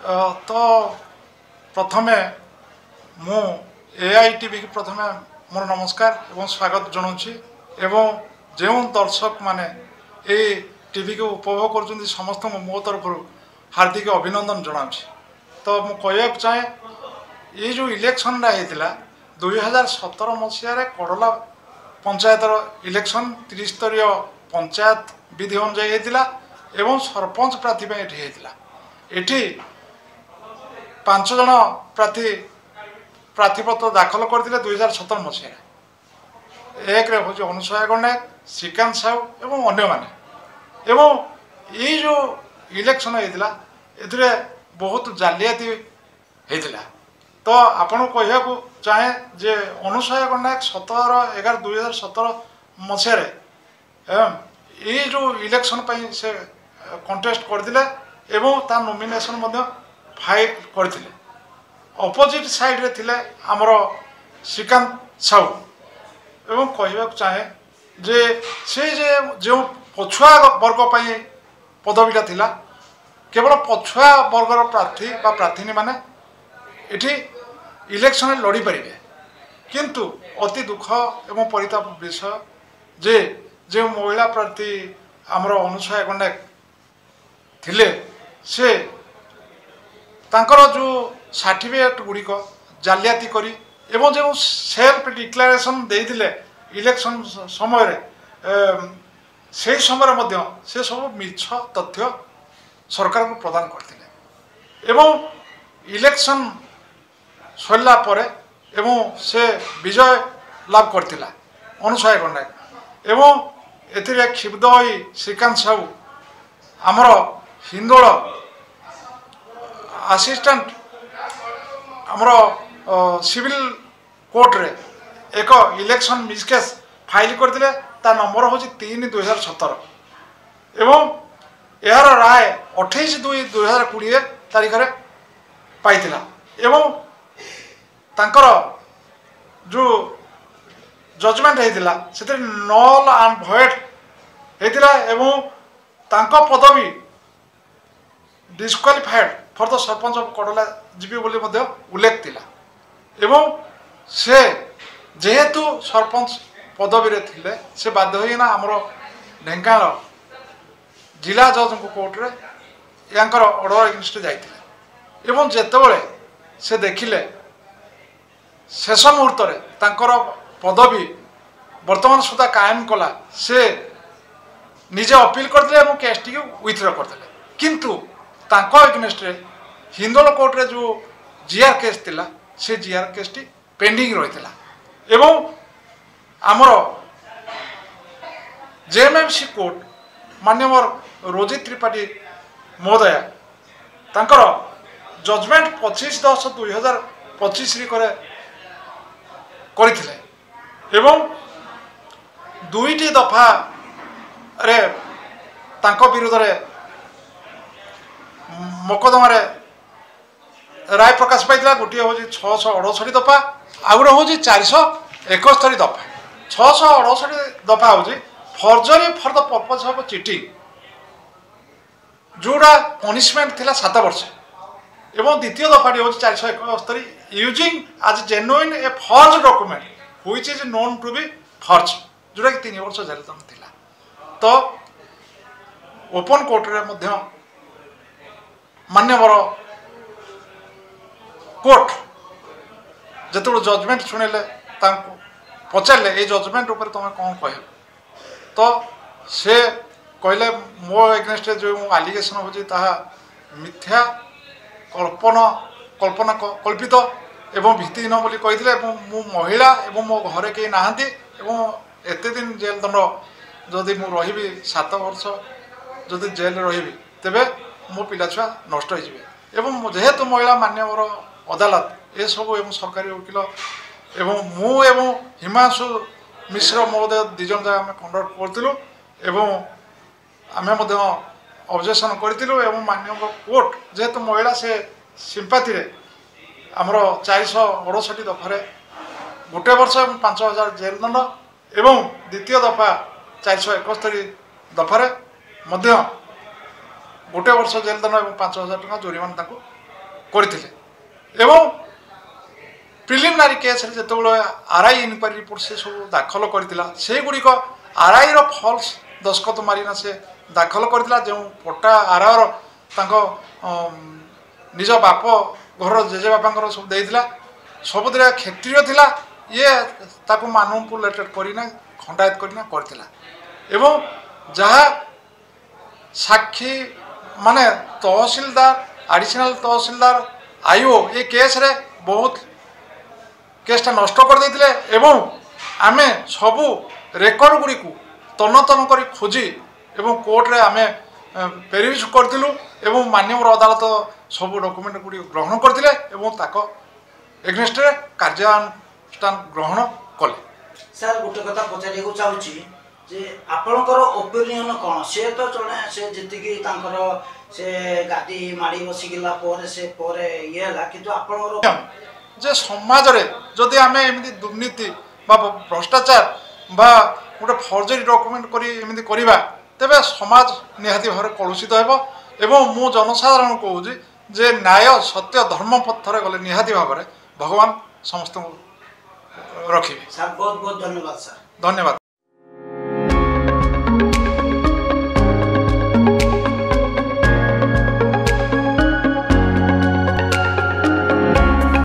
तो प्रथमे मु एआईटीवी की प्रथमे मोर नमस्कार एवं स्वागत जनाऊँगी एवं जो दर्शक माने ये टीवी को उपभोग कर समस्त मो तरफ हार्दिक अभिनंदन जनाऊँगी। तो मु कह चाहे ये जो इलेक्शन होता 2017 मसीह कड़ला पंचायतर इलेक्शन 30 स्तरीय पंचायत विधि अनुजाई होता एवं सरपंच प्रार्थी ये 5 जन प्रार्थी प्रार्थीपत्र दाखल करते 2017 मसीह एक हूँ अनुसया गणनायक श्रीकांत साहू एवं अन्य माने एवं ये जो इलेक्शन होता ए बहुत जालियाती होता। तो आपण कह चाहे जे अनुसया गणनायक 17/11/2017 मसीह ये जो इलेक्शन से कंटेस्ट करते एवं ता नॉमिनेशन फाइल करते अपोजिट साइड रे थिले हमर श्रीकांत साहू एवं कहवा चाहे जे से जो पछुआ वर्ग पदवीटा थिला केवल पछुआ वर्गर प्रार्थी बा प्रार्थीनी माने एठी इलेक्शन लड़ी पारे किंतु अति दुख एवं परिताप विषय जे जो महिला प्रार्थी आमर अनुसया गणनायक थिले से तांकर जो सर्टिफिकेट गुड़िक जालियाती करी एवं जो सेल्फ डिक्लेरेशन देइथिले इलेक्शन समय से समय से सब मिछ तथ्य सरकार को प्रदान करथिले एवं इलेक्शन सरला परे एवं से विजय लाभ करथिला अनुसया गणनायक एवं एथिरे क्षिब्ध होई श्रीकांत साहू आमर हिंदोल असिस्टेंट आमर सिविल कोर्ट रे एक इलेक्शन मिसकेस फाइल करथिले ता नंबर हूँ 3/2017 एवं यार राय 28/2/2020 तारीख रे पाइथिला एवं तांकर जो जजमेंट होता से नल एंड भॉइड होता एवं तांको पदवी disqualified for the sarpanch of Kadla जीवी बोली मध्य उल्लेख थिला एवं से जेहेतु सरपंच पदवी रे थिले से बाध्य होइना हमर ढेंकानाल जिला जज को कोर्ट रे यांकर ऑर्डर अगेंस्ट जाइथिले एवं जेतेबेले से देखिले शेष मुहूर्त रे तांकर पदवी वर्तमान सुधा कायम कला से निजे अपील करते और केस टी विथड्र करते किंतु तांको अगेंस्ट रे हिंदोल कोर्ट रे जो जीआर केस थिला से जीआर केस टी पेंडिंग रहितला एवं आमर जेएमएमसी कोर्ट माननीय रोजी त्रिपाठी महोदय तांकर जजमेंट 25/10/2025 रे करथिले एवं दुईटी दफा रे तांको विरुद्ध रे मोकदमा रे राय प्रकाश पाइला गोटे हूँ 668 दफा आउ गए हूँ 471 दफा 668 दफा हूँ forgery for the purpose of cheating जोड़ा पनिशमेंट थिला 7 वर्ष एवं द्वितीय दफाटी हूँ 471 यूजिंग आज genuine a forged document which is known to be forged जोड़ा कि 3 वर्ष जेल दंड थिला। तो ओपन कोर्ट रे मध्य मान्यवर कोर्ट जो जजमेंट शुणिले पचारे ये जजमेंट उपर तुम कौन कह तो से कहले मो एगेंस्ट जो आलिगेशन हो मिथ्या कल्पना कल्पित एवं भित्तिहीन बोली कही मु महिला एवं मो घरे कहीं नहांती एत दिन जेल दंड जदि मु रही 7 वर्ष जदि जेल रही तेबे मो पिला छुआ नष्ट हो जेहेतु महिला मान्यवर अदालत ये सब एवं सरकारी वकिल एवं मु एवं हिमांशु मिश्र महोदय 2 जन जाक आम कंडक्ट करूँ एवं आम ऑब्जेक्शन करूँ मान्य कोर्ट जेहेतु महिला से सिंपाथी रे आमर 468 दफारे 1 वर्ष 5,000 जेल दंड एवं द्वितीय दफा 471 दफारे 1 वर्ष जेल दंड और 5,000 टका जोरिमाना କରିଥିଲେ ଏବଂ ପ୍ରିଲିମିନାରୀ କେସ୍ରେ ଯେତେବେଳେ ଆର୍ଆଇ ଇନକ୍ୱାରି ରିପୋର୍ଟ ସେ ସବୁ ଦାଖଲ କରିଥିଲା ସେଗୁଡ଼ିକ ଆର୍ଆଇର ଫଲ୍ସ ଦସ୍ତଖତ ମାରିନା ସେ ଦାଖଲ କରିଥିଲା ଯେଉଁ ପଟ୍ଟା ଆର୍ଆଇର ତାଙ୍କ ନିଜ ବାପ ଘର ଜେଜେବାପାଙ୍କର ସବୁ ଦେଇଥିଲା ସବୁଥିରେ କ୍ଷତ୍ରିୟ ଥିଲା ଇଏ ତାକୁ ମାନୁପୁଲେଟେଡ୍ କରିନା ଖଣ୍ଡାୟତ କରିନା କରିଥିଲା ଏବଂ ଯାହା ସାକ୍ଷୀ ମାନେ ତହସିଲଦାର ଆଡ଼ିସନାଲ ତହସିଲଦାର ଆଇଓ ଏ କେସ୍ରେ ବହୁତ କେସ୍ଟା ନଷ୍ଟ କରିଦେଇଥିଲେ ଏବଂ ଆମେ ସବୁ ରେକର୍ଡ ଗୁଡ଼ିକୁ ତନ୍ନ ତନ୍ନ କରି ଖୋଜି ଏବଂ କୋର୍ଟରେ ଆମେ ପେରିଭିଜ୍ କରିଥିଲୁ ଏବଂ ମାନ୍ୟବର ଅଦାଲତ ସବୁ ଡକୁମେଣ୍ଟ ଗୁଡ଼ିକ ଗ୍ରହଣ କରିଥିଲେ ଏବଂ ତାଙ୍କ ଏଗନେଷ୍ଟରେ କାର୍ଯ୍ୟାନୁଷ୍ଠାନ ଗ୍ରହଣ କଲେ। ସାର୍ ଗୋଟେ କଥା ପଚାରିବାକୁ ଚାହୁଁଛି ଯେ ଆପଣଙ୍କର ଓପିନିଅନ କ'ଣ ସେ ତ ଜଣେ ସେ ଯେତିକି ତାଙ୍କର ସେ ଗାଦି ମାଡ଼ି ବସିଗଲା ପରେ ସେ ପରେ ଇଏ ହେଲା କିନ୍ତୁ ଆପଣଙ୍କର ଯେ ସମାଜରେ ଯଦି ଆମେ ଏମିତି ଦୁର୍ନୀତି ବା ଭ୍ରଷ୍ଟାଚାର ବା ଗୋଟେ ଫର୍ଜରୀ ଡକୁମେଣ୍ଟ କରି ଏମିତି କରିବା ତେବେ ସମାଜ ନିହାତି ଭାବରେ କଳୁଷିତ ହେବ ଏବଂ ମୁଁ ଜନସାଧାରଣ କହୁଛି ଯେ ନ୍ୟାୟ ସତ୍ୟ ଧର୍ମ ପଥରେ ଗଲେ ନିହାତି ଭାବରେ ଭଗବାନ ସମସ୍ତଙ୍କୁ ରଖିବେ। ସାର୍ ବହୁତ ବହୁତ ଧନ୍ୟବାଦ ସାର୍। ଧନ୍ୟବାଦ।